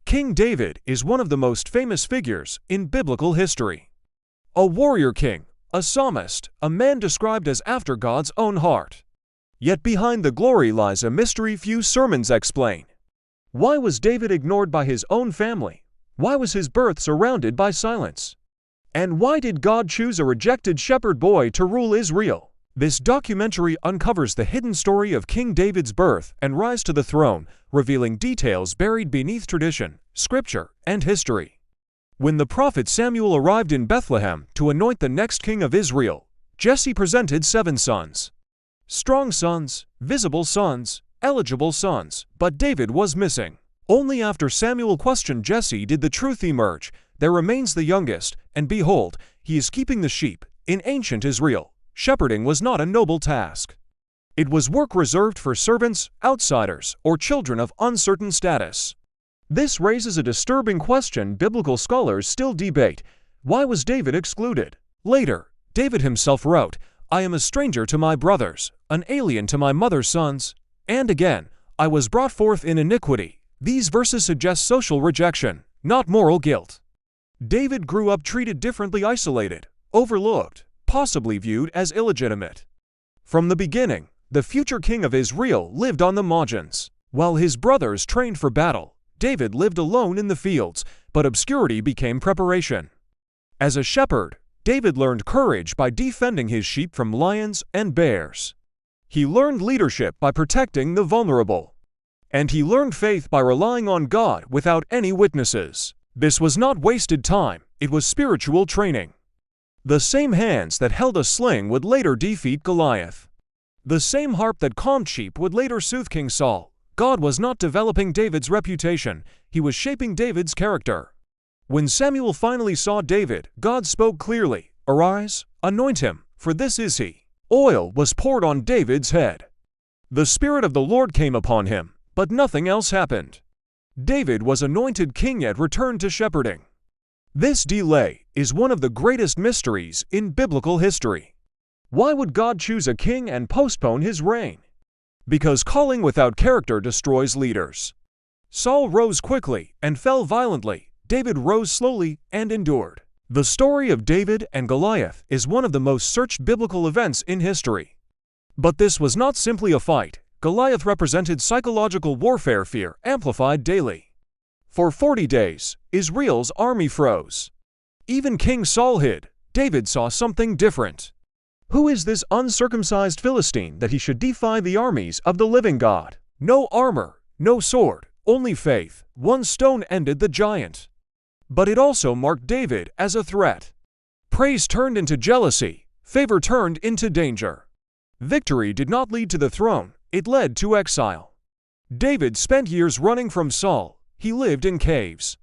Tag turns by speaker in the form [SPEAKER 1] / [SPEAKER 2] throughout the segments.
[SPEAKER 1] King David is one of the most famous figures in biblical history. A warrior king, a psalmist, a man described as after God's own heart. Yet behind the glory lies a mystery few sermons explain. Why was David ignored by his own family? Why was his birth surrounded by silence? And why did God choose a rejected shepherd boy to rule Israel? This documentary uncovers the hidden story of King David's birth and rise to the throne, revealing details buried beneath tradition, scripture, and history. When the prophet Samuel arrived in Bethlehem to anoint the next king of Israel, Jesse presented 7 sons. Strong sons, visible sons, eligible sons, but David was missing. Only after Samuel questioned Jesse did the truth emerge. There remains the youngest, and behold, he is keeping the sheep. In ancient Israel, shepherding was not a noble task. It was work reserved for servants, outsiders, or children of uncertain status. This raises a disturbing question biblical scholars still debate. Why was David excluded? Later, David himself wrote, "I am a stranger to my brothers, an alien to my mother's sons." And again, "I was brought forth in iniquity." These verses suggest social rejection, not moral guilt. David grew up treated differently, isolated, overlooked, possibly viewed as illegitimate. From the beginning, the future king of Israel lived on the margins. While his brothers trained for battle, David lived alone in the fields, but obscurity became preparation. As a shepherd, David learned courage by defending his sheep from lions and bears. He learned leadership by protecting the vulnerable. And he learned faith by relying on God without any witnesses. This was not wasted time, it was spiritual training. The same hands that held a sling would later defeat Goliath. The same harp that calmed sheep would later soothe King Saul. God was not developing David's reputation, he was shaping David's character. When Samuel finally saw David, God spoke clearly, "Arise, anoint him, for this is he." Oil was poured on David's head. The Spirit of the Lord came upon him, but nothing else happened. David was anointed king yet returned to shepherding. This delay is one of the greatest mysteries in biblical history. Why would God choose a king and postpone his reign? Because calling without character destroys leaders. Saul rose quickly and fell violently. David rose slowly and endured. The story of David and Goliath is one of the most searched biblical events in history. But this was not simply a fight. Goliath represented psychological warfare, fear amplified daily. For 40 days, Israel's army froze. Even King Saul hid. David saw something different. Who is this uncircumcised Philistine that he should defy the armies of the living God? No armor, no sword, only faith. One stone ended the giant. But it also marked David as a threat. Praise turned into jealousy, favor turned into danger. Victory did not lead to the throne, it led to exile. David spent years running from Saul. He lived in caves.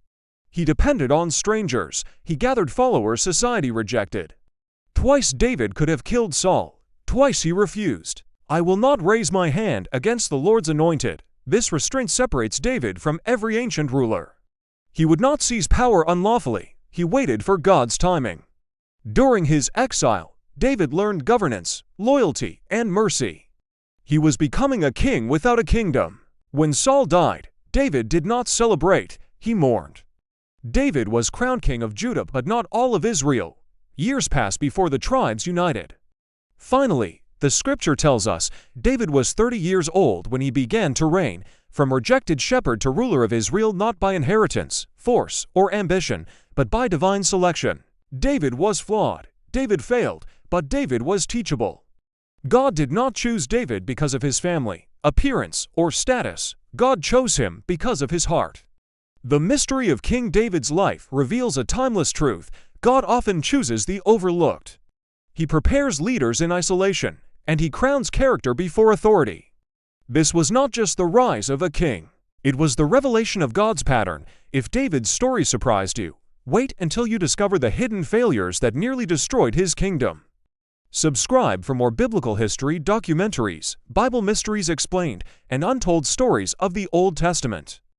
[SPEAKER 1] He depended on strangers. He gathered followers society rejected. Twice David could have killed Saul. Twice he refused. "I will not raise my hand against the Lord's anointed." This restraint separates David from every ancient ruler. He would not seize power unlawfully. He waited for God's timing. During his exile, David learned governance, loyalty, and mercy. He was becoming a king without a kingdom. When Saul died, David did not celebrate, he mourned. David was crowned king of Judah but not all of Israel. Years passed before the tribes united. Finally, the scripture tells us, David was 30 years old when he began to reign, from rejected shepherd to ruler of Israel not by inheritance, force, or ambition, but by divine selection. David was flawed, David failed, but David was teachable. God did not choose David because of his family, appearance, or status. God chose him because of his heart. The mystery of King David's life reveals a timeless truth. God often chooses the overlooked. He prepares leaders in isolation, and he crowns character before authority. This was not just the rise of a king. It was the revelation of God's pattern. If David's story surprised you, wait until you discover the hidden failures that nearly destroyed his kingdom. Subscribe for more biblical history documentaries, Bible mysteries explained, and untold stories of the Old Testament.